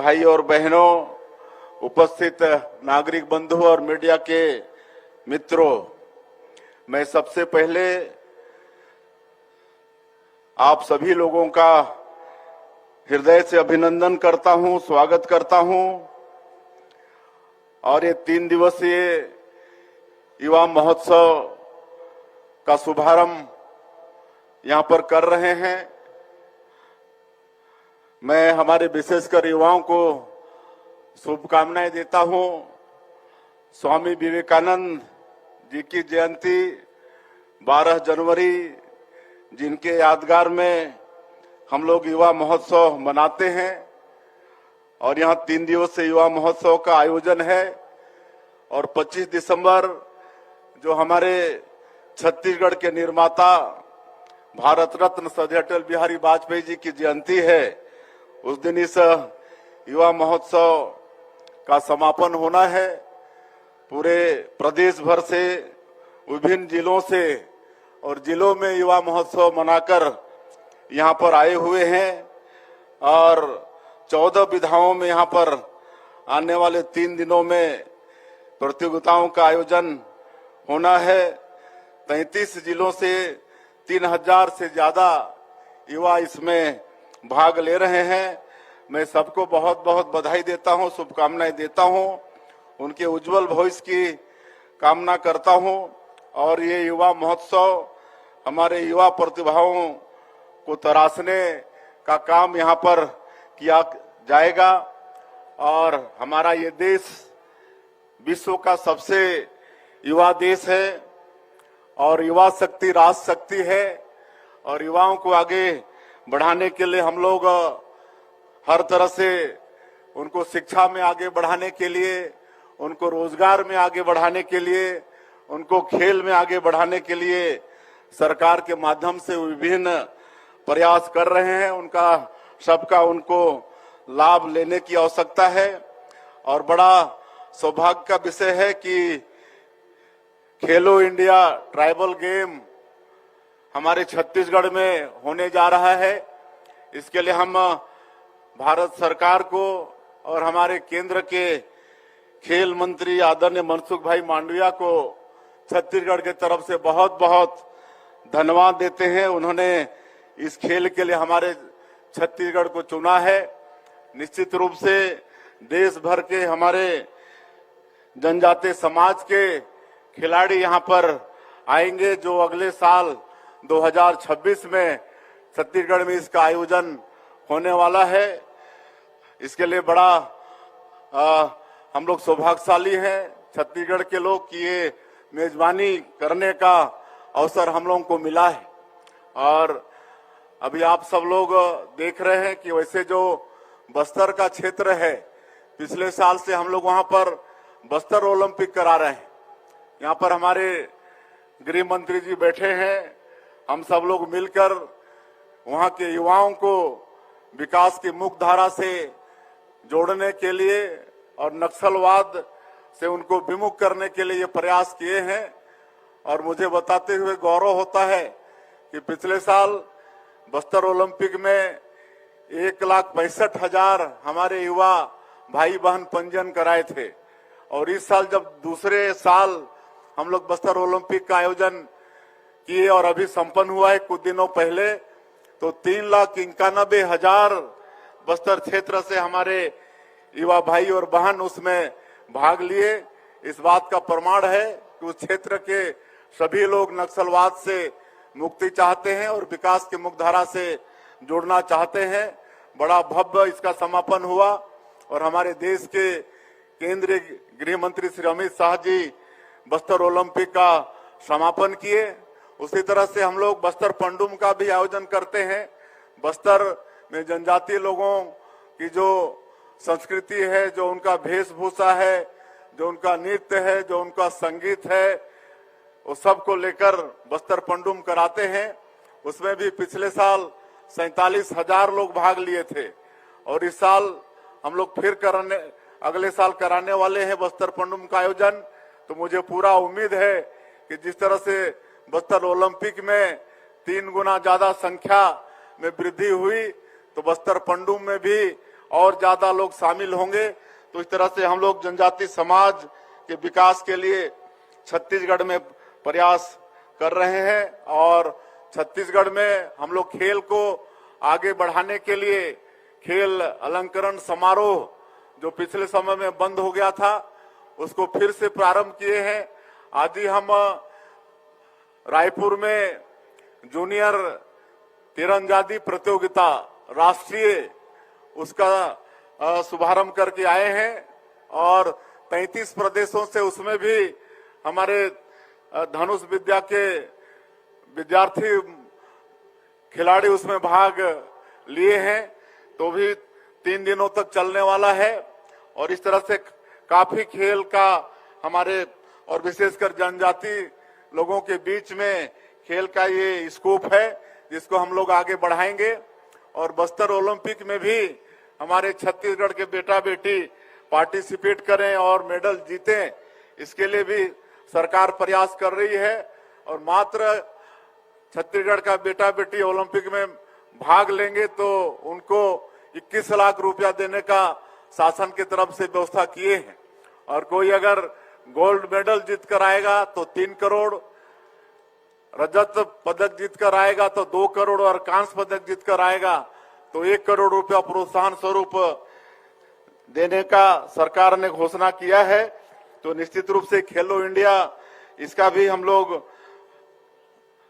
भाई और बहनों, उपस्थित नागरिक बंधु और मीडिया के मित्रों, मैं सबसे पहले आप सभी लोगों का हृदय से अभिनंदन करता हूं, स्वागत करता हूं। और ये 3 दिवसीय युवा महोत्सव का शुभारंभ यहां पर कर रहे हैं। मैं हमारे विशेषकर युवाओं को शुभकामनाएं देता हूं। स्वामी विवेकानंद जी की जयंती 12 जनवरी, जिनके यादगार में हम लोग युवा महोत्सव मनाते हैं और यहाँ 3 दिवसीय युवा महोत्सव का आयोजन है। और 25 दिसंबर जो हमारे छत्तीसगढ़ के निर्माता भारत रत्न श्री अटल बिहारी वाजपेयी जी की जयंती है, उस दिन इस युवा महोत्सव का समापन होना है। पूरे प्रदेश भर से, विभिन्न जिलों से और जिलों में युवा महोत्सव मनाकर यहाँ पर आए हुए हैं और 14 विधाओं में यहाँ पर आने वाले 3 दिनों में प्रतियोगिताओं का आयोजन होना है। 33 जिलों से 3000 से ज्यादा युवा इसमें भाग ले रहे हैं। मैं सबको बहुत बहुत बधाई देता हूं, शुभकामनाएं देता हूं, उनके उज्जवल भविष्य की कामना करता हूं। और ये युवा महोत्सव हमारे युवा प्रतिभाओं को तराशने का काम यहाँ पर किया जाएगा। और हमारा ये देश विश्व का सबसे युवा देश है और युवा शक्ति राष्ट्र शक्ति है। और युवाओं को आगे बढ़ाने के लिए हम लोग हर तरह से उनको शिक्षा में आगे बढ़ाने के लिए, उनको रोजगार में आगे बढ़ाने के लिए, उनको खेल में आगे बढ़ाने के लिए सरकार के माध्यम से विभिन्न प्रयास कर रहे हैं। उनका सबका उनको लाभ लेने की आवश्यकता है। और बड़ा सौभाग्य का विषय है कि खेलो इंडिया ट्राइबल गेम हमारे छत्तीसगढ़ में होने जा रहा है। इसके लिए हम भारत सरकार को और हमारे केंद्र के खेल मंत्री आदरणीय मनसुख भाई मांडविया को छत्तीसगढ़ के तरफ से बहुत बहुत धन्यवाद देते हैं। उन्होंने इस खेल के लिए हमारे छत्तीसगढ़ को चुना है। निश्चित रूप से देश भर के हमारे जनजातीय समाज के खिलाड़ी यहाँ पर आएंगे, जो अगले साल 2026 में छत्तीसगढ़ में इसका आयोजन होने वाला है। इसके लिए बड़ा हम लोग सौभाग्यशाली हैं छत्तीसगढ़ के लोग कि ये मेजबानी करने का अवसर हम लोगों को मिला है। और अभी आप सब लोग देख रहे हैं कि वैसे जो बस्तर का क्षेत्र है, पिछले साल से हम लोग वहां पर बस्तर ओलंपिक करा रहे हैं। यहाँ पर हमारे गृह मंत्री जी बैठे हैं। हम सब लोग मिलकर वहां के युवाओं को विकास की मुख्य धारा से जोड़ने के लिए और नक्सलवाद से उनको विमुख करने के लिए ये प्रयास किए हैं। और मुझे बताते हुए गौरव होता है कि पिछले साल बस्तर ओलंपिक में 1,65,000 हमारे युवा भाई बहन पंजीयन कराए थे। और इस साल जब दूसरे साल हम लोग बस्तर ओलंपिक का आयोजन किए और अभी संपन्न हुआ है कुछ दिनों पहले, तो 3,91,000 बस्तर क्षेत्र से हमारे युवा भाई और बहन उसमें भाग लिए। इस बात का प्रमाण है कि उस क्षेत्र के सभी लोग नक्सलवाद से मुक्ति चाहते हैं और विकास की मुख्यधारा से जुड़ना चाहते हैं। बड़ा भव्य इसका समापन हुआ और हमारे देश के केंद्रीय गृह मंत्री श्री अमित शाह जी बस्तर ओलंपिक का समापन किए। उसी तरह से हम लोग बस्तर पंडुम का भी आयोजन करते हैं। बस्तर में जनजातीय लोगों की जो संस्कृति है, जो उनका वेशभूषा है, जो उनका नृत्य है, जो उनका संगीत है, वो सब को लेकर बस्तर पंडुम कराते हैं। उसमें भी पिछले साल 47,000 लोग भाग लिए थे और इस साल हम लोग फिर अगले साल कराने वाले हैं बस्तर पंडुम का आयोजन। तो मुझे पूरा उम्मीद है कि जिस तरह से बस्तर ओलंपिक में 3 गुना ज्यादा संख्या में वृद्धि हुई, तो बस्तर पंडुम में भी और ज्यादा लोग शामिल होंगे तो इस तरह से हम लोग जनजाति समाज के विकास के लिए छत्तीसगढ़ में प्रयास कर रहे हैं। और छत्तीसगढ़ में हम लोग खेल को आगे बढ़ाने के लिए खेल अलंकरण समारोह जो पिछले समय में बंद हो गया था उसको फिर से प्रारंभ किए हैं। आज ही हम रायपुर में जूनियर तीरंदाजी प्रतियोगिता राष्ट्रीय उसका शुभारंभ करके आए हैं और 33 प्रदेशों से उसमें भी हमारे धनुष विद्या के विद्यार्थी खिलाड़ी उसमें भाग लिए हैं। तो भी 3 दिनों तक चलने वाला है और इस तरह से काफी खेल का हमारे और विशेषकर जनजाति लोगों के बीच में खेल का ये स्कोप है जिसको हम लोग आगे बढ़ाएंगे। और बस्तर ओलंपिक में भी हमारे छत्तीसगढ़ के बेटा बेटी पार्टिसिपेट करें और मेडल जीतें, इसके लिए भी सरकार प्रयास कर रही है। और मात्र छत्तीसगढ़ का बेटा बेटी ओलंपिक में भाग लेंगे तो उनको 21 लाख रुपया देने का शासन की तरफ से व्यवस्था किए हैं। और कोई अगर गोल्ड मेडल जीत कर आएगा तो 3 करोड़, रजत पदक जीत कर आएगा तो 2 करोड़ और कांस्य पदक जीत कर आएगा तो 1 करोड़ रुपया प्रोत्साहन स्वरूप देने का सरकार ने घोषणा किया है। तो निश्चित रूप से खेलो इंडिया इसका भी हम लोग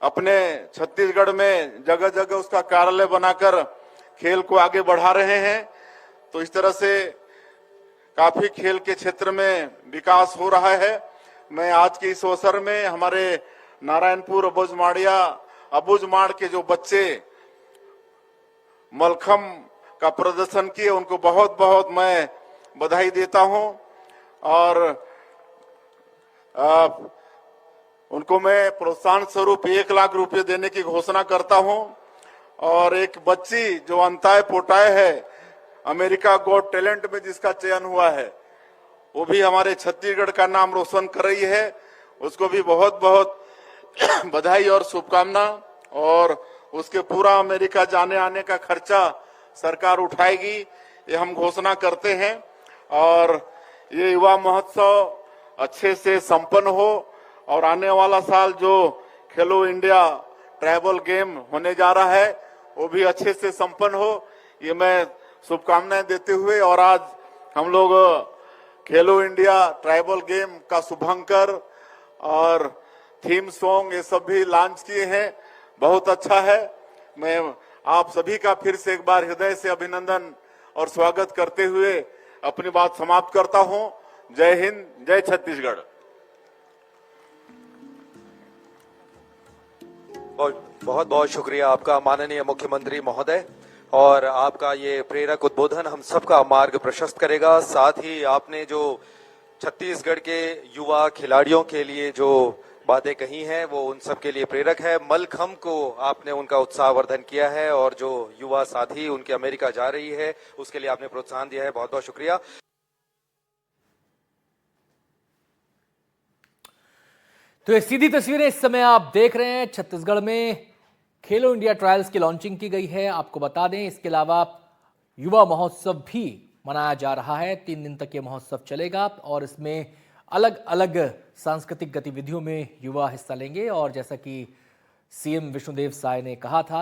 अपने छत्तीसगढ़ में जगह जगह उसका कार्यालय बनाकर खेल को आगे बढ़ा रहे हैं। तो इस तरह से काफी खेल के क्षेत्र में विकास हो रहा है। मैं आज के इस अवसर में हमारे नारायणपुर अबुझमाड़ के जो बच्चे मलखम का प्रदर्शन किए उनको बहुत बहुत मैं बधाई देता हूं और उनको मैं प्रोत्साहन स्वरूप 1 लाख रुपए देने की घोषणा करता हूं। और एक बच्ची जो अंताय पोटाय है अमेरिका गॉट टैलेंट में जिसका चयन हुआ है वो भी हमारे छत्तीसगढ़ का नाम रोशन कर रही है, उसको भी बहुत बहुत बधाई और शुभकामना। और उसके पूरा अमेरिका जाने आने का खर्चा सरकार उठाएगी ये हम घोषणा करते हैं। और ये युवा महोत्सव अच्छे से संपन्न हो और आने वाला साल जो खेलो इंडिया ट्राइबल गेम होने जा रहा है वो भी अच्छे से संपन्न हो, ये मैं शुभकामनाएं देते हुए। और आज हम लोग खेलो इंडिया ट्राइबल गेम का शुभंकर और थीम सॉन्ग ये सब भी लॉन्च किए हैं, बहुत अच्छा है। मैं आप सभी का फिर से एक बार हृदय से अभिनंदन और स्वागत करते हुए अपनी बात समाप्त करता हूं। जय हिंद, जय छत्तीसगढ़। बहुत बहुत शुक्रिया आपका माननीय मुख्यमंत्री महोदय। और आपका ये प्रेरक उद्बोधन हम सबका मार्ग प्रशस्त करेगा। साथ ही आपने जो छत्तीसगढ़ के युवा खिलाड़ियों के लिए जो बातें कही हैं वो उन सब के लिए प्रेरक है। मलखम को आपने उनका उत्साहवर्धन किया है और जो युवा साथी उनके अमेरिका जा रही है उसके लिए आपने प्रोत्साहन दिया है, बहुत बहुत शुक्रिया। तो ये सीधी तस्वीरें इस समय आप देख रहे हैं। छत्तीसगढ़ में खेलो इंडिया ट्रायल्स की लॉन्चिंग की गई है। आपको बता दें इसके अलावा युवा महोत्सव भी मनाया जा रहा है। 3 दिन तक ये महोत्सव चलेगा और इसमें अलग अलग सांस्कृतिक गतिविधियों में युवा हिस्सा लेंगे। और जैसा कि सीएम विष्णुदेव साय ने कहा था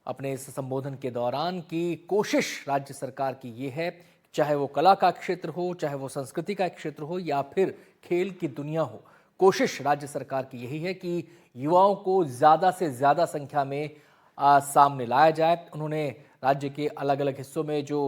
अपने इस संबोधन के दौरान कि कोशिश राज्य सरकार की ये है, चाहे वो कला का क्षेत्र हो, चाहे वो संस्कृति का क्षेत्र हो या फिर खेल की दुनिया हो, कोशिश राज्य सरकार की यही है कि युवाओं को ज़्यादा से ज़्यादा संख्या में सामने लाया जाए। उन्होंने राज्य के अलग अलग हिस्सों में जो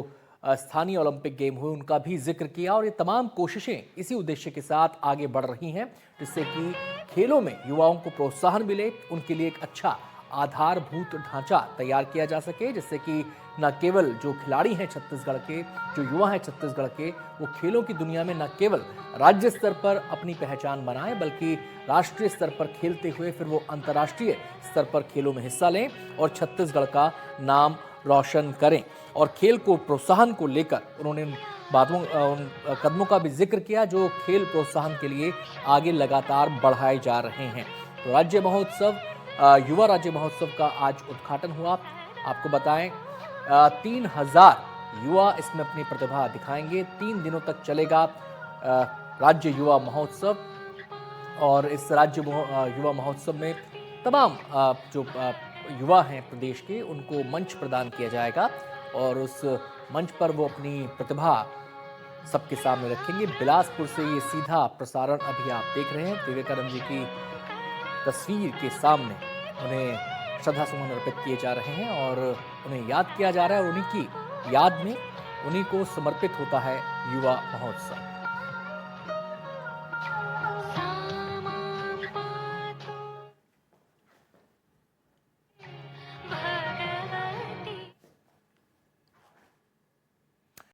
स्थानीय ओलंपिक गेम हुए उनका भी जिक्र किया और ये तमाम कोशिशें इसी उद्देश्य के साथ आगे बढ़ रही हैं जिससे कि खेलों में युवाओं को प्रोत्साहन मिले, उनके लिए एक अच्छा आधारभूत ढांचा तैयार किया जा सके, जिससे कि न केवल जो खिलाड़ी हैं छत्तीसगढ़ के, जो युवा हैं छत्तीसगढ़ के, वो खेलों की दुनिया में न केवल राज्य स्तर पर अपनी पहचान बनाएं बल्कि राष्ट्रीय स्तर पर खेलते हुए फिर वो अंतर्राष्ट्रीय स्तर पर खेलों में हिस्सा लें और छत्तीसगढ़ का नाम रोशन करें। और खेल को प्रोत्साहन को लेकर उन्होंने उन कदमों का भी जिक्र किया जो खेल प्रोत्साहन के लिए आगे लगातार बढ़ाए जा रहे हैं। तो राज्य महोत्सव, युवा राज्य महोत्सव का आज उद्घाटन हुआ। आपको बताएं 3000 युवा इसमें अपनी प्रतिभा दिखाएंगे। 3 दिनों तक चलेगा राज्य युवा महोत्सव और इस युवा महोत्सव में तमाम जो युवा हैं प्रदेश के, उनको मंच प्रदान किया जाएगा और उस मंच पर वो अपनी प्रतिभा सबके सामने रखेंगे। बिलासपुर से ये सीधा प्रसारण अभी आप देख रहे हैं। विवेकानंद जी की तस्वीर के सामने उन्हें श्रद्धा सुमन अर्पित किए जा रहे हैं और उन्हें याद किया जा रहा है और उन्हीं की याद में उन्हीं को समर्पित होता है युवा महोत्सव।